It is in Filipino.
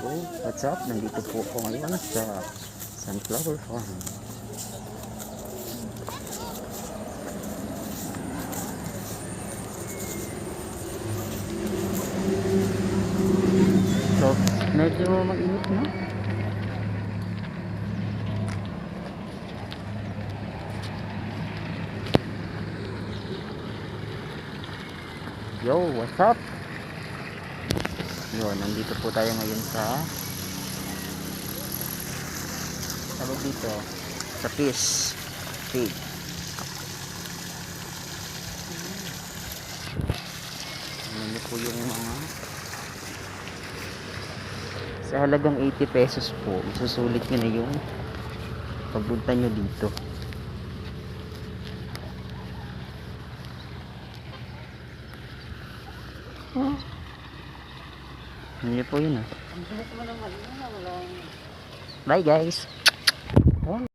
So, what's up? Nandito po ako ngayon sa Sunflower Farm. So, medyo mainit na. Yo, what's up? Yun, nandito po tayo ngayon sa tawag dito, sa fish feed. Ano po yung mga sa halagang 80 pesos po, isusulit nyo na yung pagpunta nyo dito. Ano po yun ah. Bye guys.